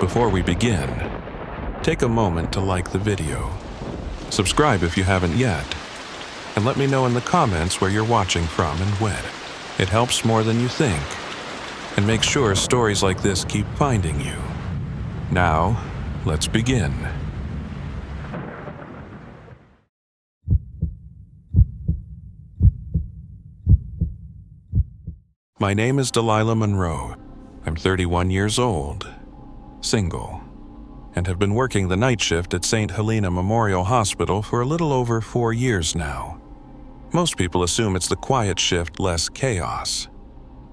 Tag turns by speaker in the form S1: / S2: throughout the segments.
S1: Before we begin, take a moment to like the video, subscribe if you haven't yet, and let me know in the comments where you're watching from and when. It helps more than you think, and make sure stories like this keep finding you. Now, let's begin. My name is Delilah Monroe. I'm 31 years old, single, and have been working the night shift at St. Helena Memorial Hospital for a little over 4 years now. Most people assume it's the quiet shift, less chaos,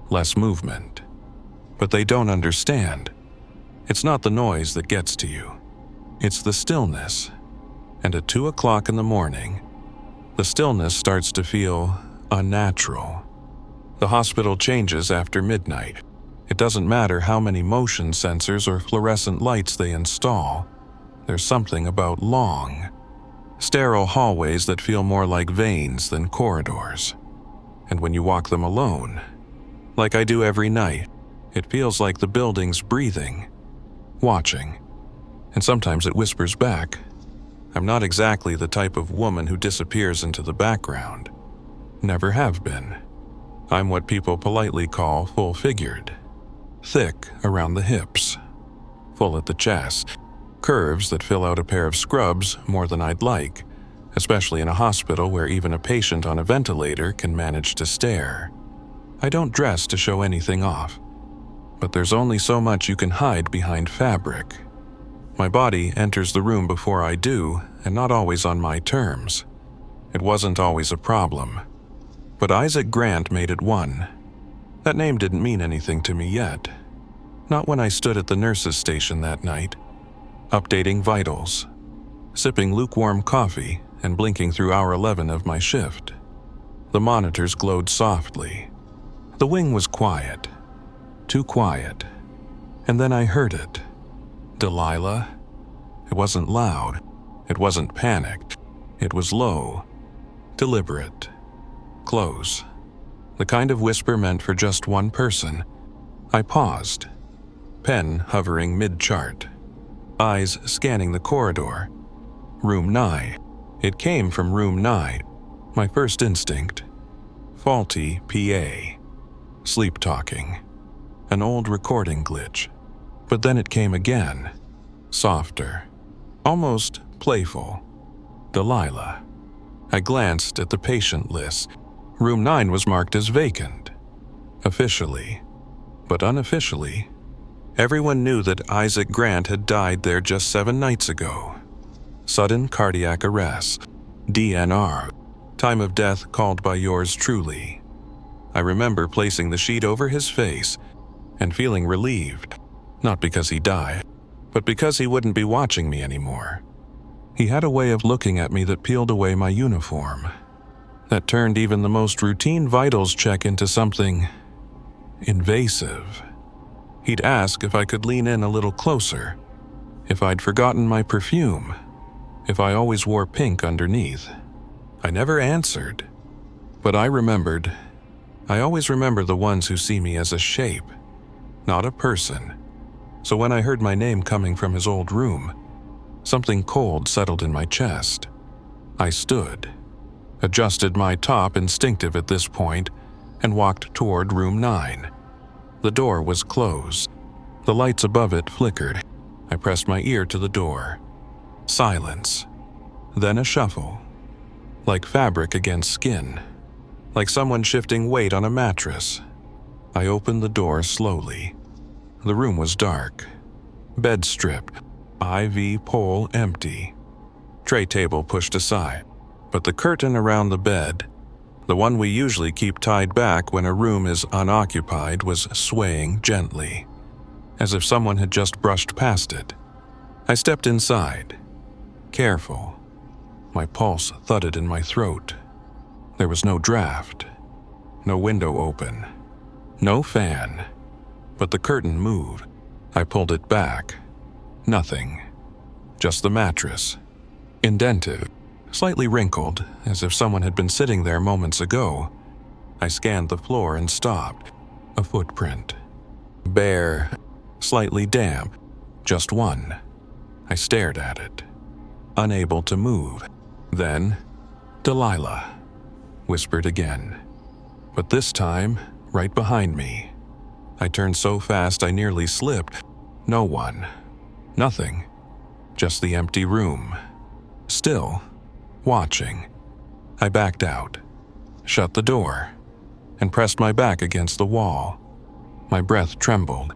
S1: less movement. But they don't understand. It's not the noise that gets to you. It's the stillness. And at 2 o'clock in the morning, the stillness starts to feel unnatural. The hospital changes after midnight. It doesn't matter how many motion sensors or fluorescent lights they install. There's something about long, sterile hallways that feel more like veins than corridors. And when you walk them alone, like I do every night, it feels like the building's breathing, watching. And sometimes it whispers back. I'm not exactly the type of woman who disappears into the background. Never have been. I'm what people politely call full-figured. Thick around the hips, full at the chest, curves that fill out a pair of scrubs more than I'd like, especially in a hospital where even a patient on a ventilator can manage to stare. I don't dress to show anything off, but there's only so much you can hide behind fabric. My body enters the room before I do, and not always on my terms. It wasn't always a problem. But Isaac Grant made it one. That name didn't mean anything to me yet. Not when I stood at the nurse's station that night, updating vitals, sipping lukewarm coffee and blinking through hour 11 of my shift. The monitors glowed softly. The wing was quiet, too quiet. And then I heard it. Delilah. It wasn't loud. It wasn't panicked. It was low, deliberate. Close. The kind of whisper meant for just one person. I paused, pen hovering mid-chart, eyes scanning the corridor. Room 9. It came from room 9. My first instinct. Faulty PA. Sleep-talking. An old recording glitch. But then it came again. Softer. Almost playful. Delilah. I glanced at the patient list. Room 9 was marked as vacant. Officially, but unofficially, everyone knew that Isaac Grant had died there just 7 nights ago. Sudden cardiac arrest, DNR, time of death called by yours truly. I remember placing the sheet over his face and feeling relieved, not because he died, but because he wouldn't be watching me anymore. He had a way of looking at me that peeled away my uniform, that turned even the most routine vitals check into something invasive. He'd ask if I could lean in a little closer, if I'd forgotten my perfume, if I always wore pink underneath. I never answered, but I remembered. I always remember the ones who see me as a shape, not a person. So when I heard my name coming from his old room, something cold settled in my chest. I stood, adjusted my top, instinctive at this point, and walked toward room 9. The door was closed. The lights above it flickered. I pressed my ear to the door. Silence. Then a shuffle. Like fabric against skin. Like someone shifting weight on a mattress. I opened the door slowly. The room was dark. Bed stripped. IV pole empty. Tray table pushed aside. But the curtain around the bed, the one we usually keep tied back when a room is unoccupied, was swaying gently, as if someone had just brushed past it. I stepped inside, careful. My pulse thudded in my throat. There was no draft, no window open, no fan. But the curtain moved. I pulled it back. Nothing. Just the mattress. Indented. Slightly wrinkled, as if someone had been sitting there moments ago. I scanned the floor and stopped. A footprint. Bare, slightly damp, Just one. I stared at it, unable to move. Then, "Delilah," whispered again. But this time, right behind me. I turned so fast I nearly slipped. No one. Nothing. Just the empty room. Still, watching. I backed out, shut the door, and pressed my back against the wall. My breath trembled.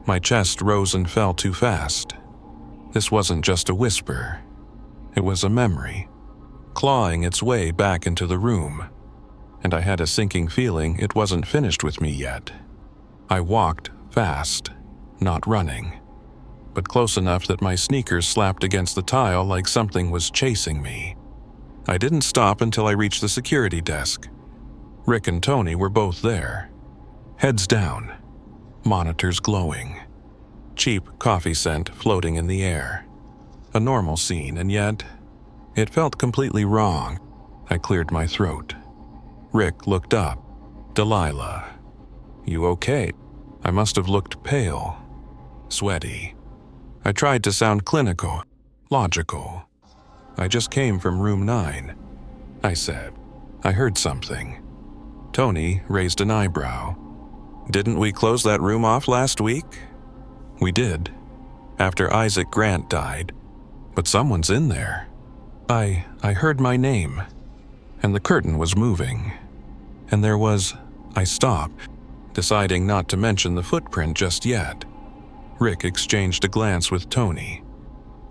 S1: My chest rose and fell too fast. This wasn't just a whisper. It was a memory, clawing its way back into the room, and I had a sinking feeling it wasn't finished with me yet. I walked fast, not running, but close enough that my sneakers slapped against the tile like something was chasing me. I didn't stop until I reached the security desk. Rick and Tony were both there, heads down, monitors glowing, cheap coffee scent floating in the air. A normal scene, and yet it felt completely wrong. I cleared my throat. Rick looked up. "Delilah, you okay?" I must have looked pale, sweaty. I tried to sound clinical, logical. "I just came from room 9, I said. "I heard something." Tony raised an eyebrow. "Didn't we close that room off last week?" "We did, after Isaac Grant died, but someone's in there. I heard my name, and the curtain was moving, and there was..." I stopped, deciding not to mention the footprint just yet. Rick exchanged a glance with Tony.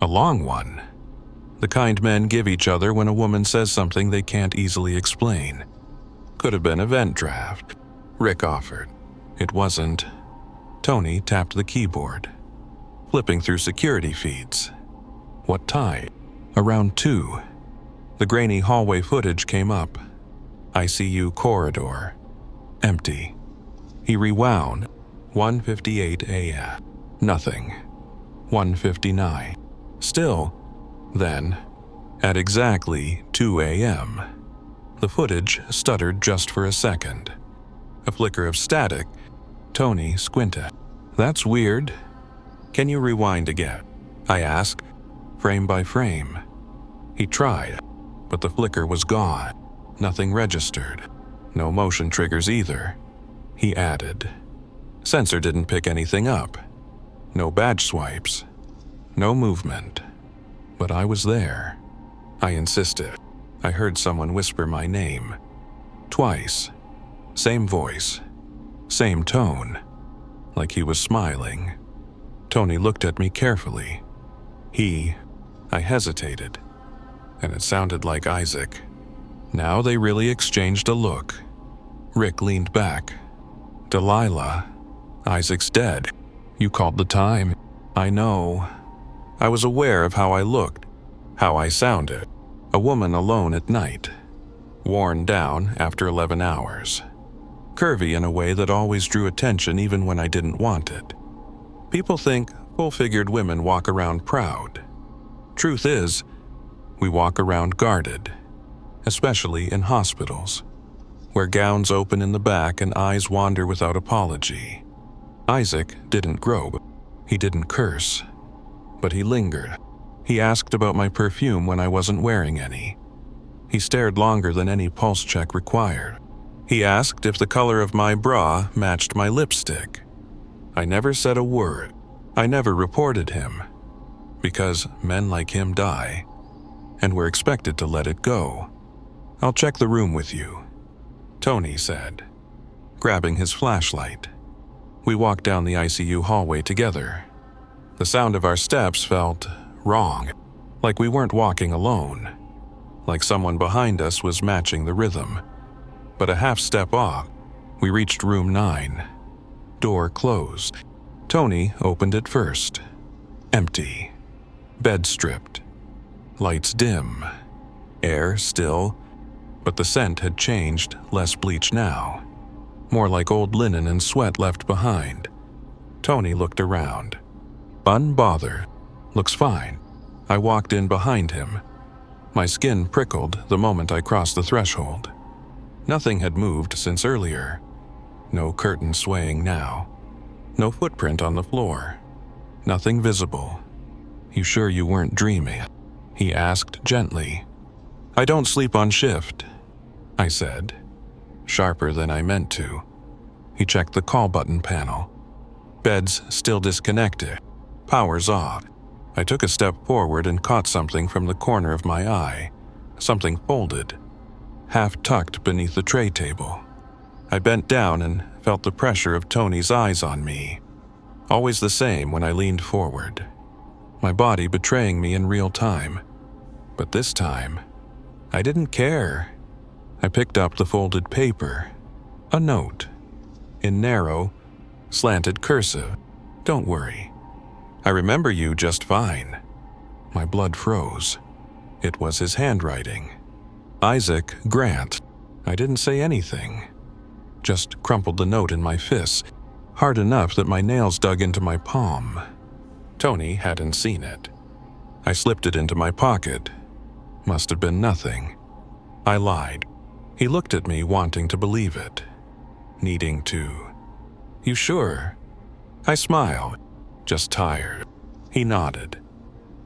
S1: A long one. The kind men give each other when a woman says something they can't easily explain. "Could have been a vent draft," Rick offered. "It wasn't." Tony tapped the keyboard, flipping through security feeds. "What time?" "Around 2. The grainy hallway footage came up. ICU corridor. Empty. He rewound. 1:58 a.m. Nothing. 1:59. Still. Then, at exactly 2 a.m., the footage stuttered just for a second. A flicker of static. Tony squinted. "That's weird. Can you rewind again?" I asked, frame by frame. He tried, but the flicker was gone. Nothing registered. No motion triggers either. He added. Sensor didn't pick anything up. No badge swipes. No movement. But I was there. I insisted. I heard someone whisper my name. Twice. Same voice. Same tone. Like he was smiling. Tony looked at me carefully. I hesitated. And it sounded like Isaac. Now they really exchanged a look. Rick leaned back. "Delilah, Isaac's dead. You called the time." "I know." I was aware of how I looked, how I sounded. A woman alone at night. Worn down after 11 hours. Curvy in a way that always drew attention even when I didn't want it. People think full-figured women walk around proud. Truth is, we walk around guarded, especially in hospitals, where gowns open in the back and eyes wander without apology. Isaac didn't grope. He didn't curse. But he lingered. He asked about my perfume when I wasn't wearing any. He stared longer than any pulse check required. He asked if the color of my bra matched my lipstick. I never said a word. I never reported him. Because men like him die, and we're expected to let it go. "I'll check the room with you," Tony said, grabbing his flashlight. We walked down the ICU hallway together. The sound of our steps felt wrong, like we weren't walking alone, like someone behind us was matching the rhythm. But a half step off, we reached room 9. Door closed. Tony opened it first. Empty. Bed stripped. Lights dim. Air still, but the scent had changed, less bleach now. More like old linen and sweat left behind. Tony looked around. Unbothered. "Looks fine." I walked in behind him. My skin prickled the moment I crossed the threshold. Nothing had moved since earlier. No curtain swaying now. No footprint on the floor. Nothing visible. "You sure you weren't dreaming?" he asked gently. "I don't sleep on shift," I said, sharper than I meant to. He checked the call button panel. Bed's still disconnected. Power's off. I took a step forward and caught something from the corner of my eye. Something folded, half tucked beneath the tray table. I bent down and felt the pressure of Tony's eyes on me. Always the same when I leaned forward. My body betraying me in real time. But this time, I didn't care. I picked up the folded paper. A note. In narrow, slanted cursive. "Don't worry. I remember you just fine." My blood froze. It was his handwriting. Isaac Grant. I didn't say anything. Just crumpled the note in my fists, hard enough that my nails dug into my palm. Tony hadn't seen it. I slipped it into my pocket. Must have been nothing. I lied. He looked at me, wanting to believe it. Needing to. "You sure?" I smiled. "Just tired." He nodded,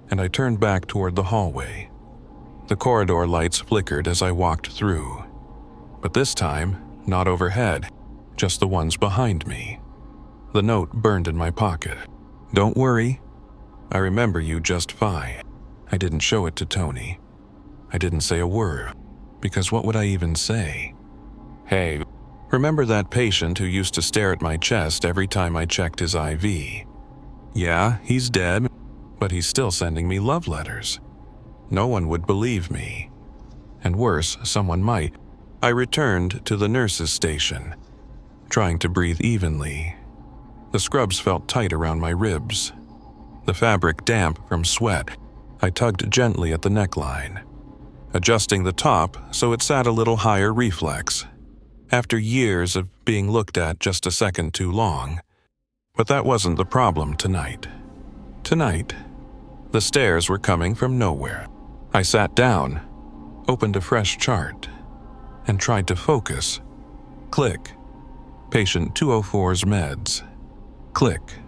S1: and I turned back toward the hallway. The corridor lights flickered as I walked through. But this time, not overhead, just the ones behind me. The note burned in my pocket. "Don't worry. I remember you just fine." I didn't show it to Tony. I didn't say a word, because what would I even say? "Hey, remember that patient who used to stare at my chest every time I checked his IV? Yeah, he's dead, but he's still sending me love letters. No one would believe me. And worse, someone might." I returned to the nurse's station, trying to breathe evenly. The scrubs felt tight around my ribs. The fabric damp from sweat. I tugged gently at the neckline, adjusting the top so it sat a little higher reflex, after years of being looked at just a second too long. But that wasn't the problem tonight. Tonight, the stares were coming from nowhere. I sat down, opened a fresh chart, and tried to focus. Click. Patient 204's meds. Click.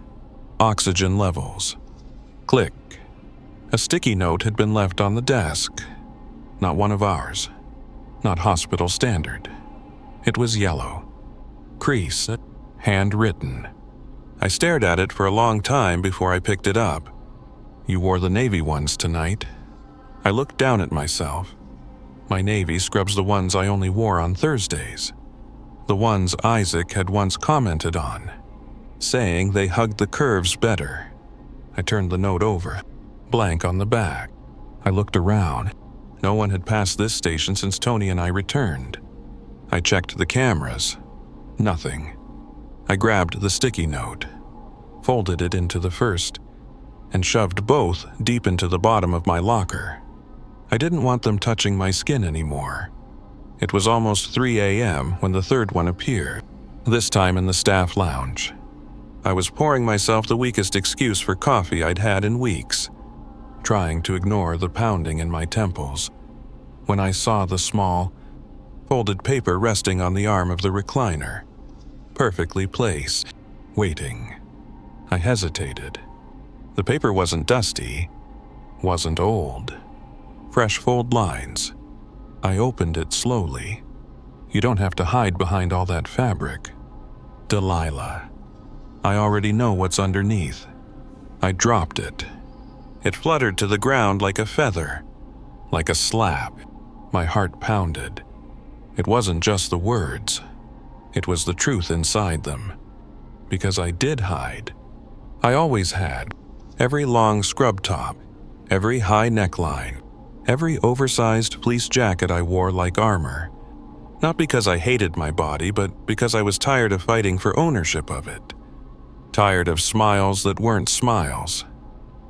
S1: Oxygen levels. Click. A sticky note had been left on the desk. Not one of ours. Not hospital standard. It was yellow. Crease. Handwritten. I stared at it for a long time before I picked it up. "You wore the navy ones tonight." I looked down at myself. My navy scrubs the ones I only wore on Thursdays. The ones Isaac had once commented on, saying they hugged the curves better. I turned the note over, blank on the back. I looked around. No one had passed this station since Tony and I returned. I checked the cameras. Nothing. I grabbed the sticky note, folded it into the first, and shoved both deep into the bottom of my locker. I didn't want them touching my skin anymore. It was almost 3 a.m. when the third one appeared, this time in the staff lounge. I was pouring myself the weakest excuse for coffee I'd had in weeks, trying to ignore the pounding in my temples, when I saw the small, folded paper resting on the arm of the recliner, perfectly placed, waiting. I hesitated. The paper wasn't dusty, wasn't old. Fresh fold lines. I opened it slowly. You don't have to hide behind all that fabric. Delilah. I already know what's underneath. I dropped it. It fluttered to the ground like a feather, like a slap. My heart pounded. It wasn't just the words. It was the truth inside them. Because I did hide. I always had. Every long scrub top, every high neckline, every oversized fleece jacket I wore like armor. Not because I hated my body, but because I was tired of fighting for ownership of it. Tired of smiles that weren't smiles.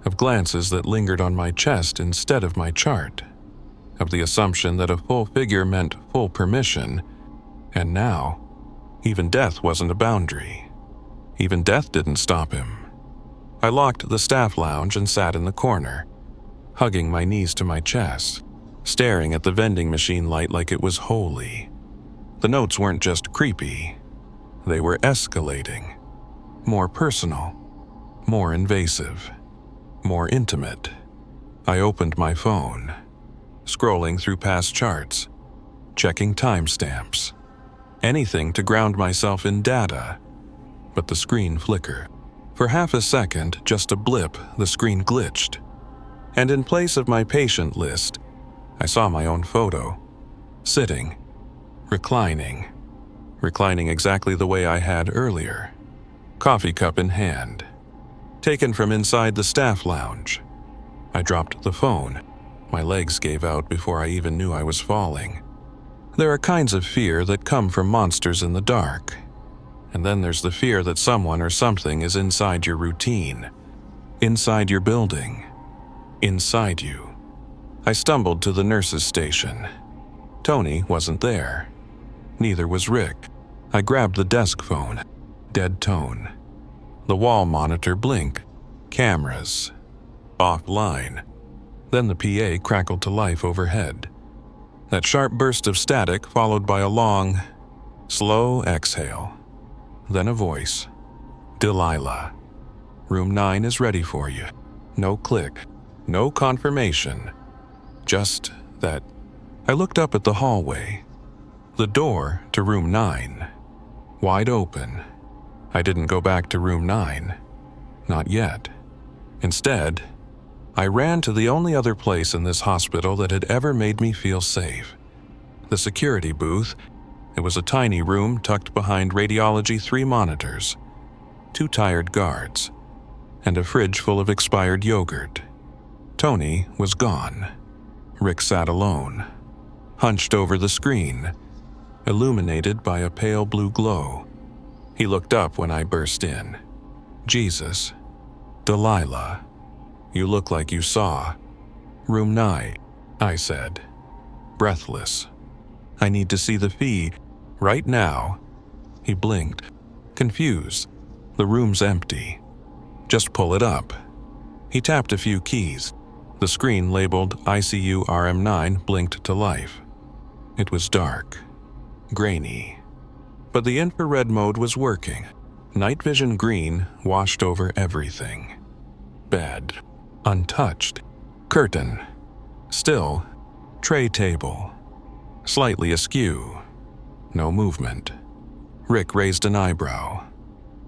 S1: Of glances that lingered on my chest instead of my chart. Of the assumption that a full figure meant full permission. And now, even death wasn't a boundary. Even death didn't stop him. I locked the staff lounge and sat in the corner, hugging my knees to my chest, staring at the vending machine light like it was holy. The notes weren't just creepy. They were escalating. More personal. more invasive, more intimate. I opened my phone, scrolling through past charts, checking timestamps, anything to ground myself in data. But the screen flickered. For half a second, just a blip, the screen glitched. And in place of my patient list, I saw my own photo, sitting, reclining exactly the way I had earlier, coffee cup in hand, taken from inside the staff lounge. I dropped the phone. My legs gave out before I even knew I was falling. There are kinds of fear that come from monsters in the dark. And then there's the fear that someone or something is inside your routine, inside your building, inside you. I stumbled to the nurse's station. Tony wasn't there. Neither was Rick. I grabbed the desk phone. Dead tone. The wall monitor blink. Cameras. Offline. Then the PA crackled to life overhead. That sharp burst of static followed by a long, slow exhale. Then a voice. Delilah. Room 9 is ready for you. No click. No confirmation. Just that. I looked up at the hallway. The door to room 9. Wide open. I didn't go back to room 9. Not yet. Instead, I ran to the only other place in this hospital that had ever made me feel safe. The security booth. It was a tiny room tucked behind Radiology 3 monitors, 2 tired guards, and a fridge full of expired yogurt. Tony was gone. Rick sat alone, hunched over the screen, illuminated by a pale blue glow. He looked up when I burst in. Jesus. Delilah. You look like you saw. Room 9, I said, breathless. I need to see the feed, right now. He blinked, confused. The room's empty. Just pull it up. He tapped a few keys. The screen labeled ICU RM9 blinked to life. It was dark, grainy. But the infrared mode was working. Night vision green washed over everything. Bed, untouched. Curtain, still. Tray table, slightly askew. No movement. Rick raised an eyebrow.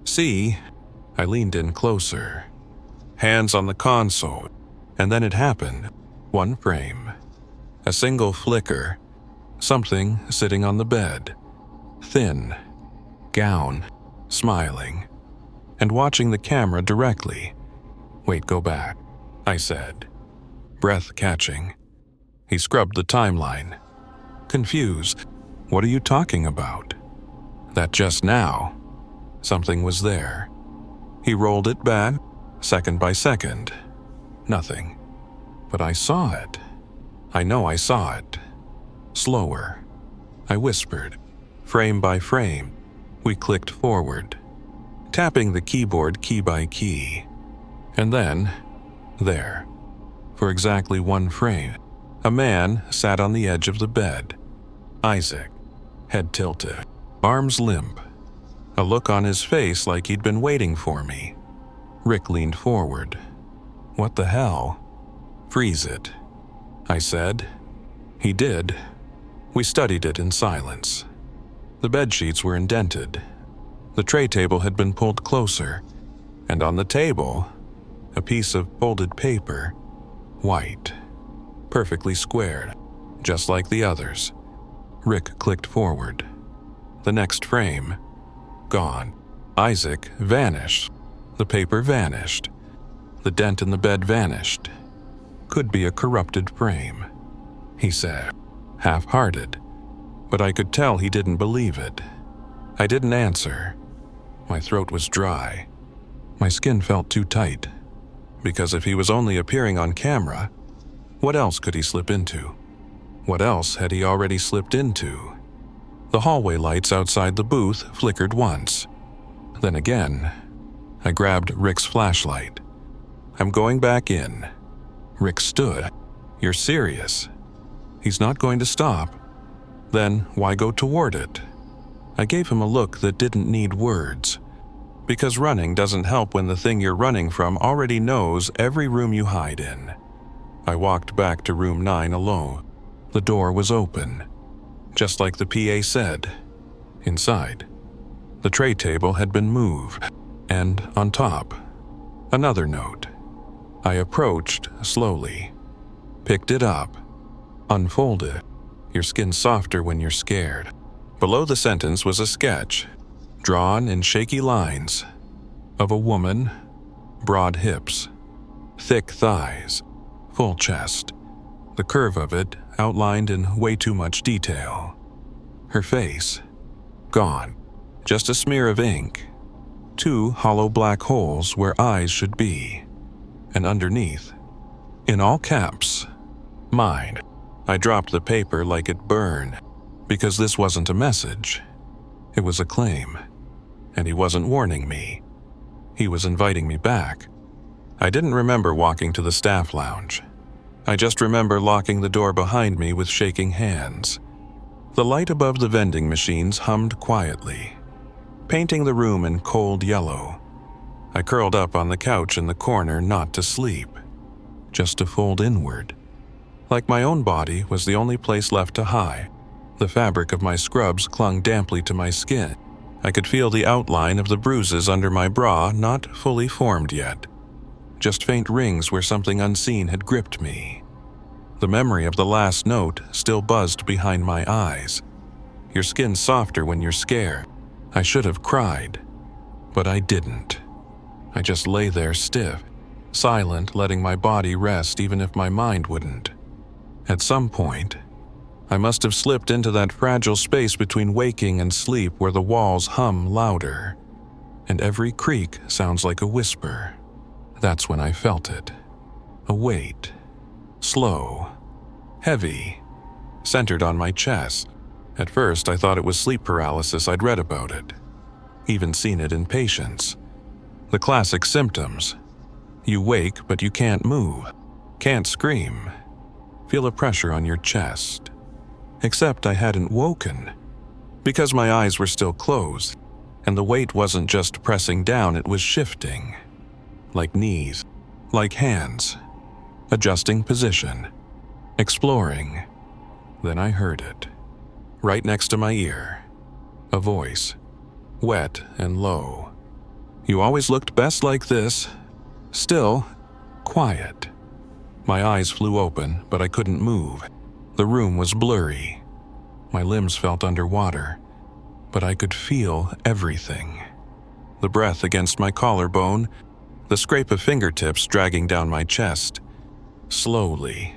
S1: See? I leaned in closer. Hands on the console. And then it happened. One frame. A single flicker. Something sitting on the bed. Thin. Gown. Smiling. And watching the camera directly. Wait, go back, I said. Breath catching. He scrubbed the timeline. Confused. What are you talking about? That just now, something was there. He rolled it back, second by second. Nothing. But I saw it. I know I saw it. Slower. I whispered. Frame by frame, we clicked forward, tapping the keyboard key by key. And then, there, for exactly one frame, a man sat on the edge of the bed. Isaac, head tilted, arms limp, a look on his face like he'd been waiting for me. Rick leaned forward. What the hell? Freeze it, I said. He did. We studied it in silence. The bedsheets were indented. The tray table had been pulled closer, and on the table, a piece of folded paper, white, perfectly squared, just like the others. Rick clicked forward. The next frame, gone. Isaac vanished. The paper vanished. The dent in the bed vanished. Could be a corrupted frame, he said, half-hearted, but I could tell he didn't believe it. I didn't answer. My throat was dry. My skin felt too tight, because if he was only appearing on camera, what else could he slip into? What else had he already slipped into? The hallway lights outside the booth flickered once. Then again, I grabbed Rick's flashlight. I'm going back in. Rick stood. You're serious? He's not going to stop. Then why go toward it? I gave him a look that didn't need words. Because running doesn't help when the thing you're running from already knows every room you hide in. I walked back to room 9 alone. The door was open, just like the PA said. Inside, the tray table had been moved, and on top, another note. I approached slowly, picked it up, unfolded. Your skin's softer when you're scared. Below the sentence was a sketch, drawn in shaky lines, of a woman, broad hips, thick thighs, full chest, the curve of it outlined in way too much detail. Her face, gone, just a smear of ink, 2 hollow black holes where eyes should be, and underneath, in all caps, mine. I dropped the paper like it burned, because this wasn't a message. It was a claim, and he wasn't warning me. He was inviting me back. I didn't remember walking to the staff lounge. I just remember locking the door behind me with shaking hands. The light above the vending machines hummed quietly, painting the room in cold yellow. I curled up on the couch in the corner, not to sleep, just to fold inward. Like my own body was the only place left to hide. The fabric of my scrubs clung damply to my skin. I could feel the outline of the bruises under my bra, not fully formed yet. Just faint rings where something unseen had gripped me. The memory of the last note still buzzed behind my eyes. Your skin's softer when you're scared. I should have cried, but I didn't. I just lay there stiff, silent, letting my body rest even if my mind wouldn't. At some point, I must have slipped into that fragile space between waking and sleep where the walls hum louder, and every creak sounds like a whisper. That's when I felt it. A weight. Slow. Heavy. Centered on my chest. At first, I thought it was sleep paralysis. I'd read about it. Even seen it in patients. The classic symptoms. You wake, but you can't move. Can't scream. Feel a pressure on your chest. Except I hadn't woken. Because my eyes were still closed, and the weight wasn't just pressing down, it was shifting. Like knees. Like hands. Adjusting position. Exploring. Then I heard it. Right next to my ear. A voice. Wet and low. You always looked best like this. Still, quiet. My eyes flew open, but I couldn't move. The room was blurry. My limbs felt underwater, but I could feel everything. The breath against my collarbone, the scrape of fingertips dragging down my chest. Slowly,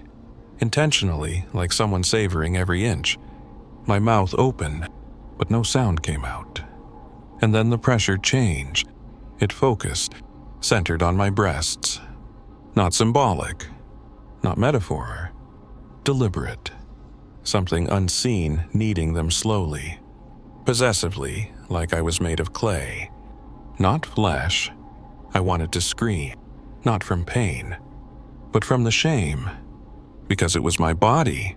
S1: intentionally, like someone savoring every inch. My mouth open, but no sound came out. And then the pressure changed. It focused, centered on my breasts. Not symbolic, not metaphor, deliberate. Something unseen kneading them slowly, possessively, like I was made of clay. Not flesh. I wanted to scream, not from pain, but from the shame, because it was my body.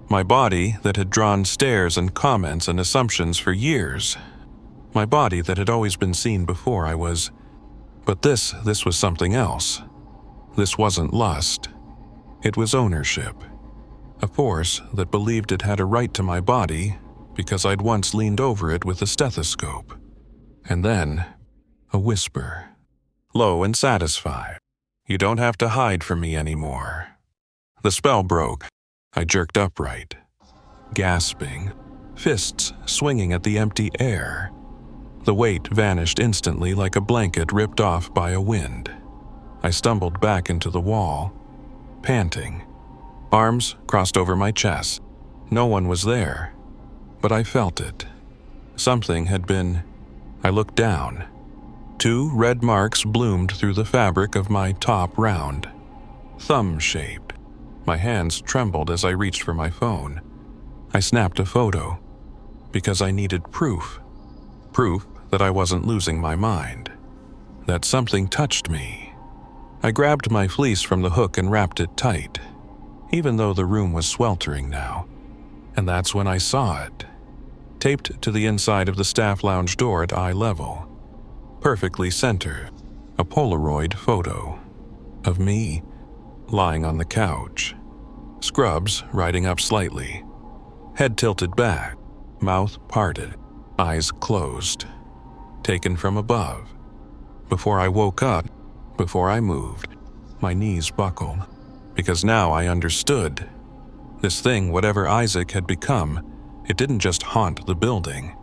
S1: My body that had drawn stares and comments and assumptions for years. My body that had always been seen before I was. But this was something else. This wasn't lust. It was ownership. A force that believed it had a right to my body because I'd once leaned over it with a stethoscope. And then, a whisper. Low and satisfied. You don't have to hide from me anymore. The spell broke. I jerked upright. Gasping. Fists swinging at the empty air. The weight vanished instantly like a blanket ripped off by a wind. I stumbled back into the wall, panting. Arms crossed over my chest. No one was there, but I felt it. Something had been. I looked down. 2 red marks bloomed through the fabric of my top round. Thumb-shaped. My hands trembled as I reached for my phone. I snapped a photo, because I needed proof. Proof that I wasn't losing my mind. That something touched me. I grabbed my fleece from the hook and wrapped it tight, even though the room was sweltering now. And that's when I saw it. Taped to the inside of the staff lounge door at eye level. perfectly centered, a Polaroid photo of me lying on the couch, scrubs riding up slightly, head tilted back, mouth parted, eyes closed, taken from above. Before I woke up, before I moved, my knees buckled, because now I understood. This thing, whatever Isaac had become, it didn't just haunt the building.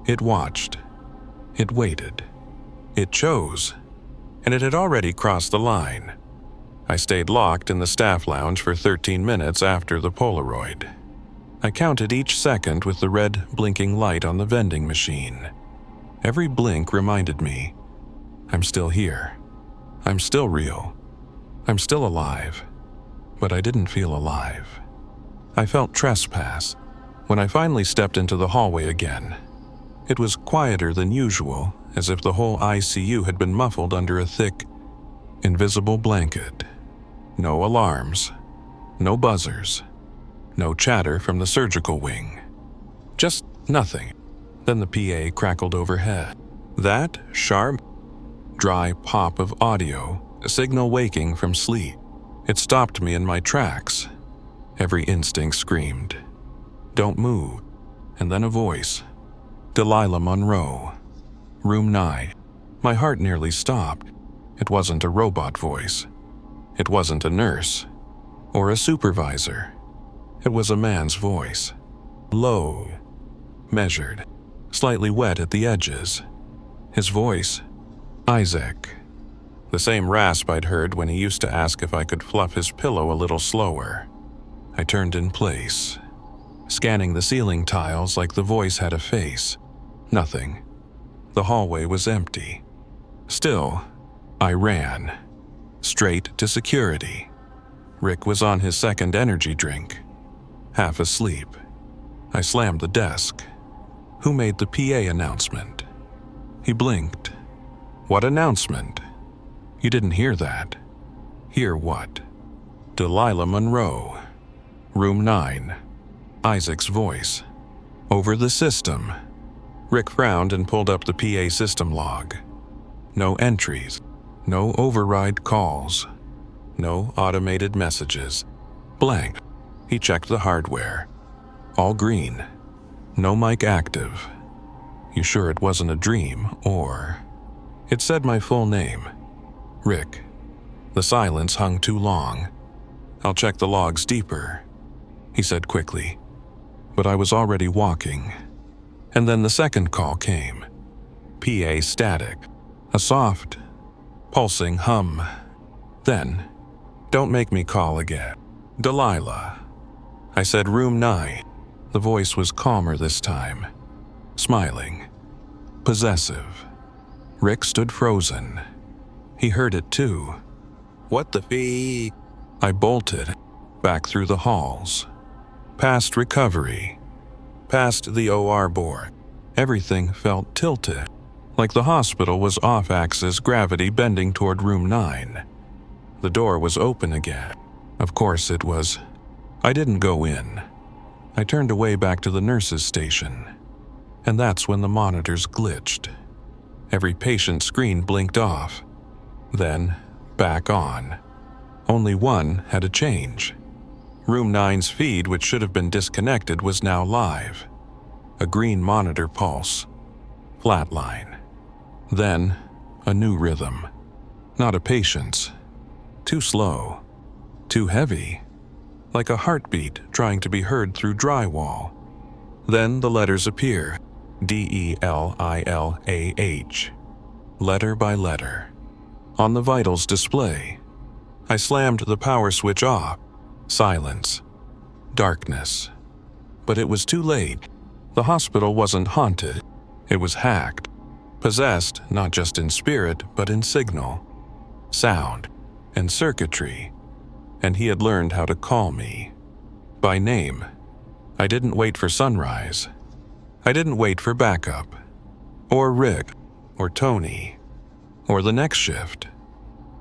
S1: It watched. It waited. It chose. And it had already crossed the line. I stayed locked in the staff lounge for 13 minutes after the Polaroid. I counted each second with the red blinking light on the vending machine. Every blink reminded me, I'm still here. I'm still real. I'm still alive. But I didn't feel alive. I felt trespass when I finally stepped into the hallway again. It was quieter than usual, as if the whole ICU had been muffled under a thick, invisible blanket. No alarms, no buzzers, no chatter from the surgical wing. Just nothing. Then the PA crackled overhead. That sharp, dry pop of audio, a signal waking from sleep. It stopped me in my tracks. Every instinct screamed, "Don't move." And then a voice. Delilah Monroe. Room 9. My heart nearly stopped. It wasn't a robot voice. It wasn't a nurse or a supervisor. It was a man's voice. Low, measured, slightly wet at the edges. His voice, Isaac. The same rasp I'd heard when he used to ask if I could fluff his pillow a little slower. I turned in place, scanning the ceiling tiles like the voice had a face. Nothing. The hallway was empty. Still, I ran. Straight to security. Rick was on his second energy drink. Half asleep. I slammed the desk. Who made the PA announcement? He blinked. What announcement? You didn't hear that. Hear what? Delilah Monroe. Room 9. Isaac's voice. Over the system. Rick frowned and pulled up the PA system log. No entries. No override calls. No automated messages. Blank. He checked the hardware. All green. No mic active. You sure it wasn't a dream, or... It said my full name. Rick. The silence hung too long. I'll check the logs deeper, he said quickly. But I was already walking. And then the second call came. PA static. A soft, pulsing hum. Then, don't make me call again. Delilah. I said room 9. The voice was calmer this time. Smiling. Possessive. Rick stood frozen. He heard it too. What the fee? I bolted, back through the halls. Past recovery. Past the OR board. Everything felt tilted, like the hospital was off-axis gravity bending toward room 9. The door was open again. Of course it was. I didn't go in. I turned away back to the nurse's station. And that's when the monitors glitched. Every patient screen blinked off. Then, back on. Only one had a change. Room 9's feed, which should have been disconnected, was now live. A green monitor pulse. Flatline. Then, a new rhythm. Not a patient's. Too slow. Too heavy. Like a heartbeat trying to be heard through drywall. Then the letters appear. DELILAH. Letter by letter. On the vitals display. I slammed the power switch off. Silence. Darkness. But it was too late. The hospital wasn't haunted. It was hacked. Possessed not just in spirit, but in signal, sound, and circuitry. And he had learned how to call me. By name. I didn't wait for sunrise. I didn't wait for backup. Or Rick. Or Tony. Or the next shift.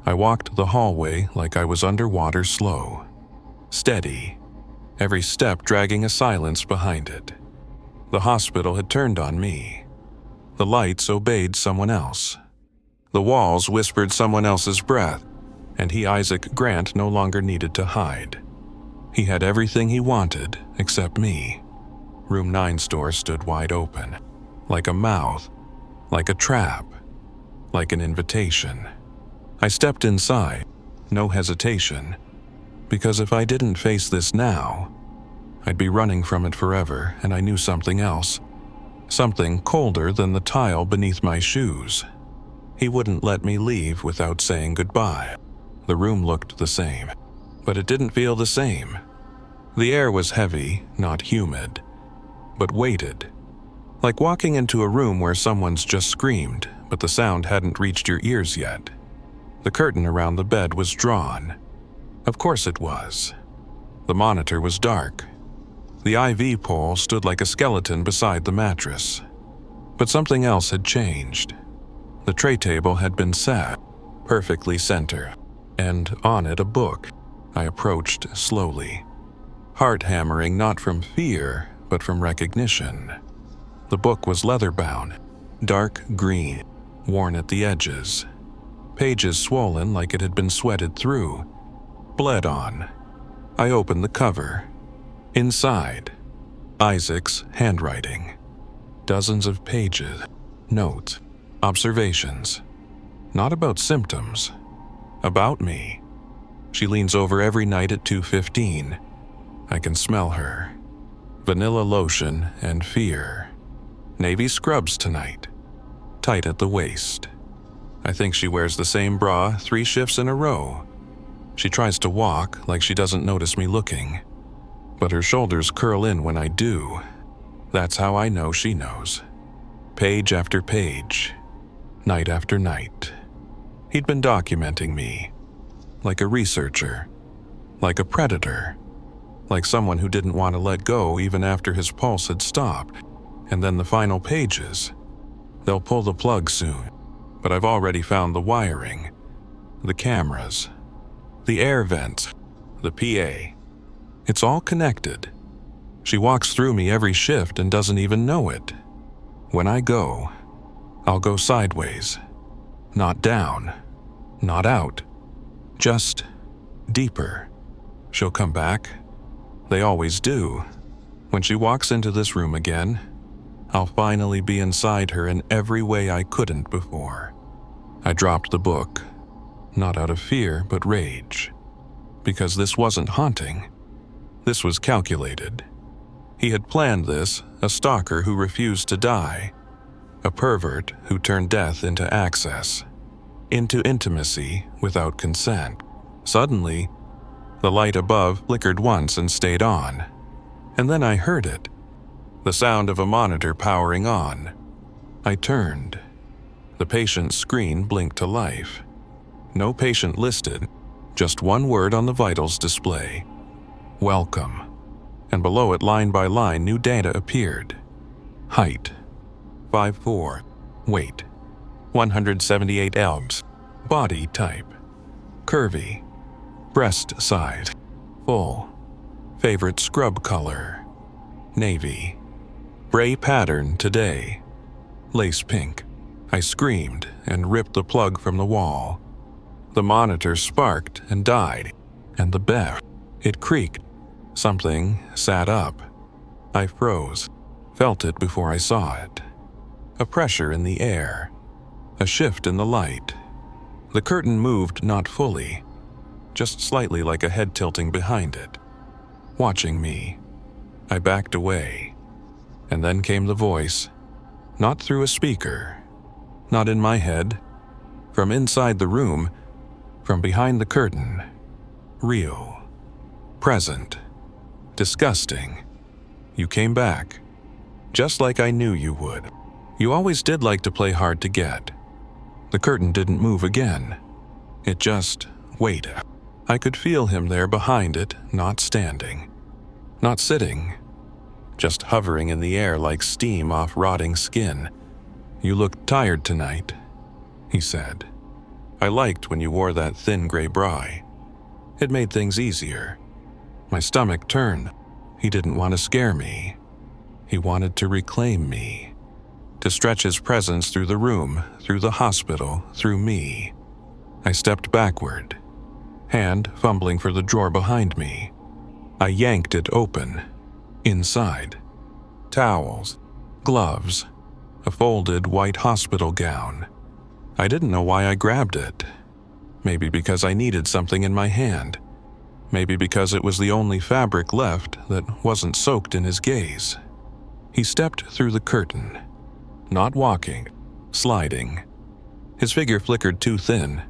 S1: I walked the hallway like I was underwater slow. Steady. Every step dragging a silence behind it. The hospital had turned on me. The lights obeyed someone else. The walls whispered someone else's breath, and Isaac Grant no longer needed to hide. He had everything he wanted except me. Room 9's door stood wide open, like a mouth, like a trap, like an invitation. I stepped inside, no hesitation, because if I didn't face this now, I'd be running from it forever, and I knew something else. Something colder than the tile beneath my shoes. He wouldn't let me leave without saying goodbye. The room looked the same, but it didn't feel the same. The air was heavy, not humid, but weighted. Like walking into a room where someone's just screamed, but the sound hadn't reached your ears yet. The curtain around the bed was drawn. Of course it was. The monitor was dark. The IV pole stood like a skeleton beside the mattress. But something else had changed. The tray table had been set, perfectly centered, and on it a book. I approached slowly, heart hammering not from fear, but from recognition. The book was leather-bound, dark green, worn at the edges. Pages swollen like it had been sweated through, bled on. I opened the cover. Inside, Isaac's handwriting. Dozens of pages, notes, observations. Not about symptoms, about me. She leans over every night at 2:15. I can smell her. Vanilla lotion and fear. Navy scrubs tonight, tight at the waist. I think she wears the same bra 3 shifts in a row. She tries to walk like she doesn't notice me looking, but her shoulders curl in when I do. That's how I know she knows. Page after page, night after night. He'd been documenting me, like a researcher, like a predator, like someone who didn't want to let go even after his pulse had stopped. And then the final pages. They'll pull the plug soon, but I've already found the wiring, the cameras, the air vents, the PA. It's all connected. She walks through me every shift and doesn't even know it. When I go, I'll go sideways. Not down, not out, just deeper. She'll come back. They always do. When she walks into this room again, I'll finally be inside her in every way I couldn't before. I dropped the book, not out of fear but rage. Because this wasn't haunting. This was calculated. He had planned this, a stalker who refused to die. A pervert who turned death into access. Into intimacy without consent. Suddenly, the light above flickered once and stayed on. And then I heard it. The sound of a monitor powering on. I turned. The patient's screen blinked to life. No patient listed, just one word on the vitals display. Welcome. And below it, line by line, new data appeared. Height, 5'4". Weight, 178 ounces. Body type, curvy. Breast size, full. Favorite scrub color, navy. Bray pattern today, lace pink. I screamed and ripped the plug from the wall. The monitor sparked and died, and the bed, it creaked. Something sat up. I froze, felt it before I saw it. A pressure in the air, a shift in the light. The curtain moved not fully, just slightly like a head tilting behind it. Watching me, I backed away. And then came the voice, not through a speaker, not in my head, from inside the room, from behind the curtain. Real, present, disgusting. You came back, just like I knew you would. You always did like to play hard to get. The curtain didn't move again. It just waited. I could feel him there behind it, not standing, not sitting, just hovering in the air like steam off rotting skin. You looked tired tonight, he said. I liked when you wore that thin gray bra. It made things easier. My stomach turned. He didn't want to scare me. He wanted to reclaim me, to stretch his presence through the room, through the hospital, through me. I stepped backward, hand fumbling for the drawer behind me. I yanked it open. Inside, towels, gloves, a folded white hospital gown. I didn't know why I grabbed it. Maybe because I needed something in my hand. Maybe because it was the only fabric left that wasn't soaked in his gaze. He stepped through the curtain, not walking, sliding. His figure flickered too thin,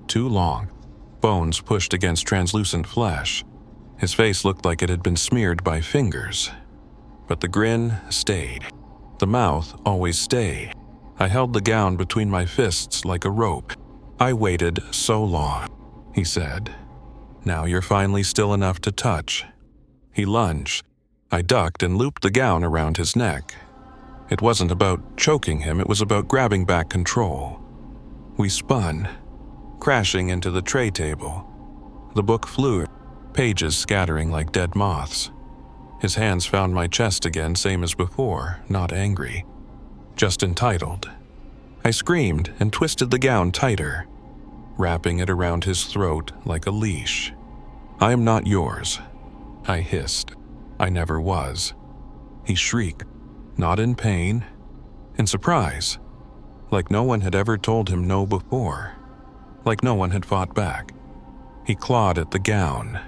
S1: too long, bones pushed against translucent flesh. His face looked like it had been smeared by fingers. But the grin stayed. The mouth always stayed. I held the gown between my fists like a rope. I waited so long, he said. Now you're finally still enough to touch. He lunged. I ducked and looped the gown around his neck. It wasn't about choking him, it was about grabbing back control. We spun, crashing into the tray table. The book flew, pages scattering like dead moths. His hands found my chest again, same as before, not angry, just entitled. I screamed and twisted the gown tighter, wrapping it around his throat like a leash. I am not yours, I hissed. I never was. He shrieked, not in pain, in surprise, like no one had ever told him no before, like no one had fought back. He clawed at the gown,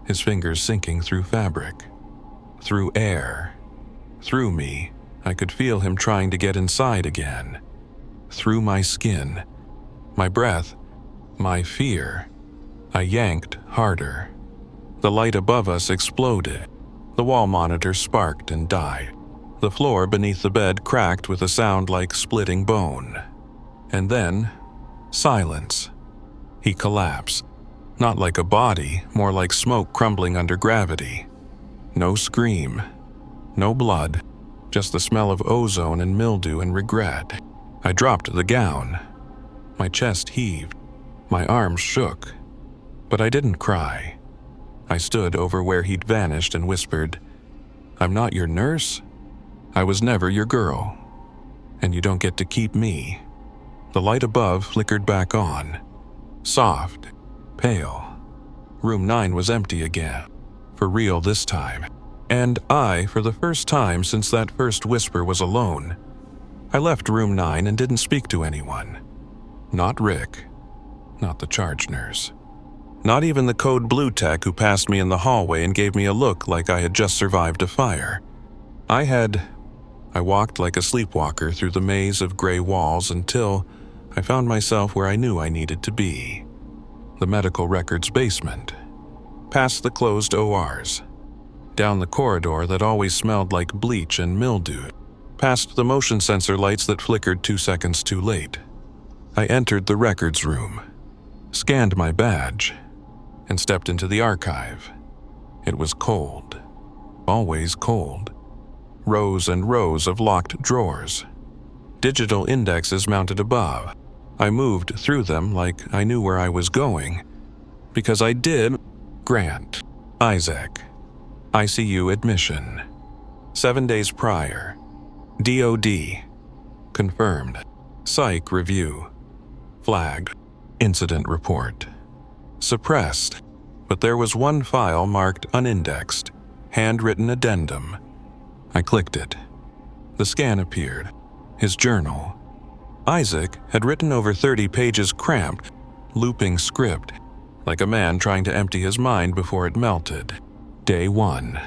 S1: his fingers sinking through fabric, through air, through me. I could feel him trying to get inside again, through my skin, my breath, my fear. I yanked harder. The light above us exploded. The wall monitor sparked and died. The floor beneath the bed cracked with a sound like splitting bone. And then, silence. He collapsed. Not like a body, more like smoke crumbling under gravity. No scream, no blood, just the smell of ozone and mildew and regret. I dropped the gown. My chest heaved. My arms shook. But I didn't cry. I stood over where he'd vanished and whispered, "I'm not your nurse. I was never your girl. And you don't get to keep me." The light above flickered back on. Soft, pale. Room 9 was empty again. For real this time. And I, for the first time since that first whisper, was alone. I left room 9 and didn't speak to anyone. Not Rick. Not the charge nurse. Not even the code blue tech who passed me in the hallway and gave me a look like I had just survived a fire. I walked like a sleepwalker through the maze of gray walls until I found myself where I knew I needed to be. The medical records basement. Past the closed ORs. Down the corridor that always smelled like bleach and mildew. Past the motion sensor lights that flickered 2 seconds too late. I entered the records room, scanned my badge, and stepped into the archive. It was cold. Always cold. Rows and rows of locked drawers. Digital indexes mounted above. I moved through them like I knew where I was going. Because I did. Grant. Isaac. ICU admission. 7 days prior. DOD. Confirmed. Psych review. Flagged. Incident report. Suppressed. But there was one file marked unindexed. Handwritten addendum. I clicked it. The scan appeared. His journal. Isaac had written over 30 pages cramped, looping script, like a man trying to empty his mind before it melted. Day 1.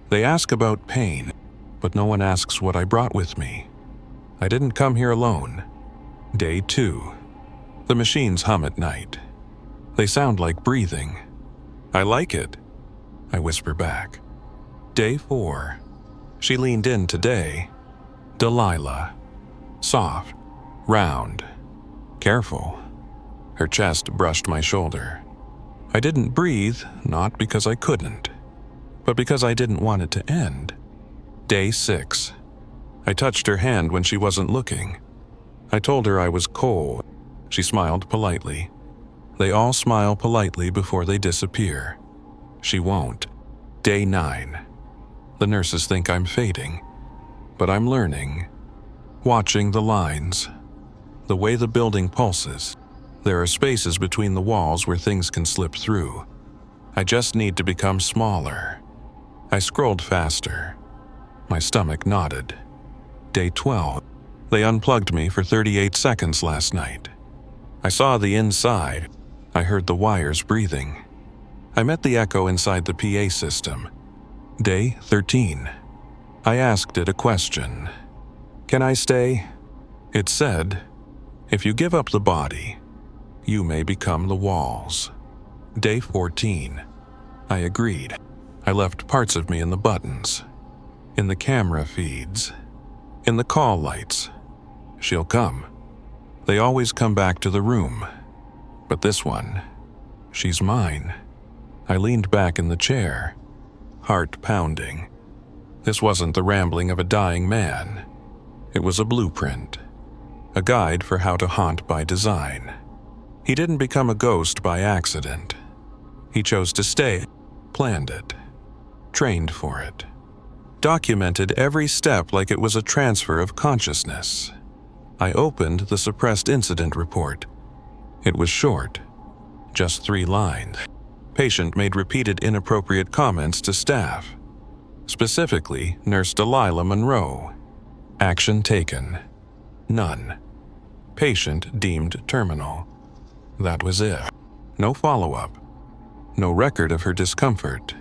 S1: They ask about pain, but no one asks what I brought with me. I didn't come here alone. Day 2. The machines hum at night. They sound like breathing. I like it, I whisper back. Day 4. She leaned in today. Delilah. Soft, round, careful. Her chest brushed my shoulder. I didn't breathe, not because I couldn't, but because I didn't want it to end. Day 6. I touched her hand when she wasn't looking. I told her I was cold. She smiled politely. They all smile politely before they disappear. She won't. Day 9. The nurses think I'm fading, but I'm learning. watching the lines, the way the building pulses. There are spaces between the walls where things can slip through. I just need to become smaller. I scrolled faster. My stomach nodded. Day 12. They unplugged me for 38 seconds last night. I saw the inside. I heard the wires breathing. I met the echo inside the PA system. Day 13. I asked it a question. Can I stay? It said, if you give up the body, you may become the walls. Day 14. I agreed. I left parts of me in the buttons, in the camera feeds, in the call lights. She'll come. They always come back to the room. But this one, she's mine. I leaned back in the chair, heart pounding. This wasn't the rambling of a dying man. It was a blueprint, a guide for how to haunt by design. He didn't become a ghost by accident. He chose to stay, planned it, trained for it, documented every step like it was a transfer of consciousness. I opened the suppressed incident report. It was short, just 3 lines. Patient made repeated inappropriate comments to staff, specifically Nurse Delilah Monroe. Action taken. None. Patient deemed terminal. That was it. No follow-up. No record of her discomfort.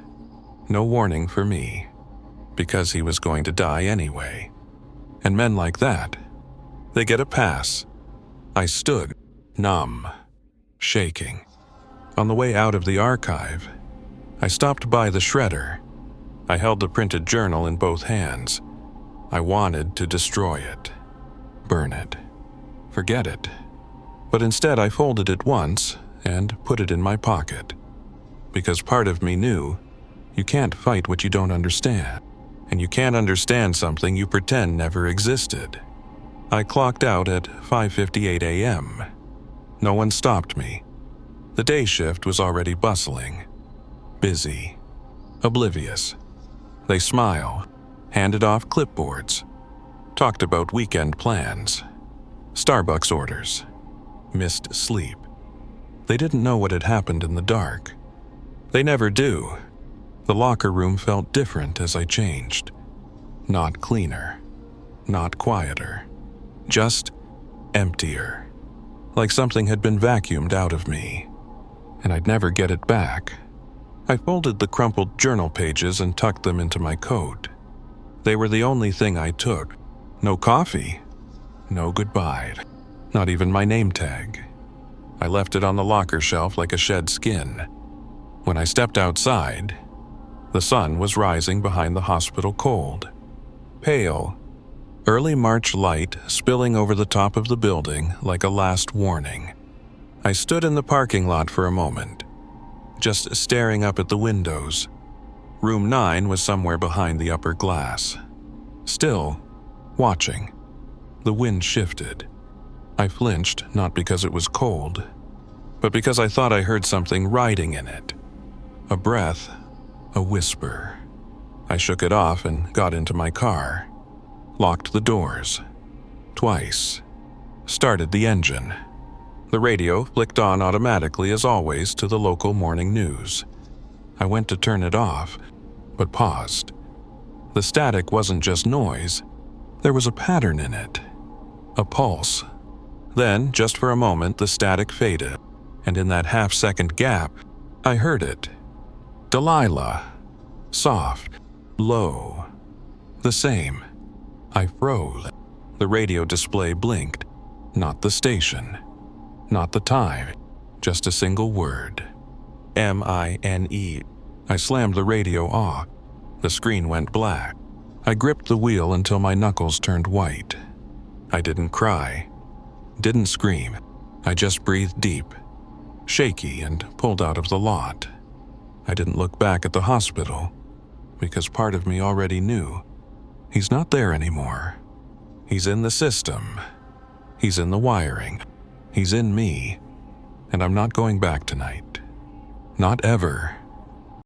S1: No warning for me, because he was going to die anyway. And men like that, they get a pass. I stood, numb, shaking. On the way out of the archive, I stopped by the shredder. I held the printed journal in both hands. I wanted to destroy it, burn it, forget it. But instead I folded it once and put it in my pocket. Because part of me knew you can't fight what you don't understand, and you can't understand something you pretend never existed. I clocked out at 5:58 a.m. No one stopped me. The day shift was already bustling, busy, oblivious. They smiled, handed off clipboards, talked about weekend plans, Starbucks orders, missed sleep. They didn't know what had happened in the dark. They never do. The locker room felt different as I changed. Not cleaner, not quieter, just emptier. Like something had been vacuumed out of me, and I'd never get it back. I folded the crumpled journal pages and tucked them into my coat. They were the only thing I took. No coffee, no goodbye, not even my name tag. I left it on the locker shelf like a shed skin. When I stepped outside, the sun was rising behind the hospital cold. Pale, early March light spilling over the top of the building like a last warning. I stood in the parking lot for a moment, just staring up at the windows. Room 9 was somewhere behind the upper glass. Still, watching. The wind shifted. I flinched, not because it was cold, but because I thought I heard something riding in it. A breath, a whisper. I shook it off and got into my car. Locked the doors. Twice. Started the engine. The radio flicked on automatically as always to the local morning news. I went to turn it off, but paused. The static wasn't just noise. There was a pattern in it. A pulse. Then, just for a moment, the static faded, and in that half-second gap, I heard it. Delilah. Soft. Low. The same. I froze. The radio display blinked. Not the station. Not the time. Just a single word. M-I-N-E. I slammed the radio off. The screen went black. I gripped the wheel until my knuckles turned white. I didn't cry. Didn't scream. I just breathed deep, shaky, and pulled out of the lot. I didn't look back at the hospital, because part of me already knew. He's not there anymore. He's in the system. He's in the wiring. He's in me. And I'm not going back tonight. Not ever.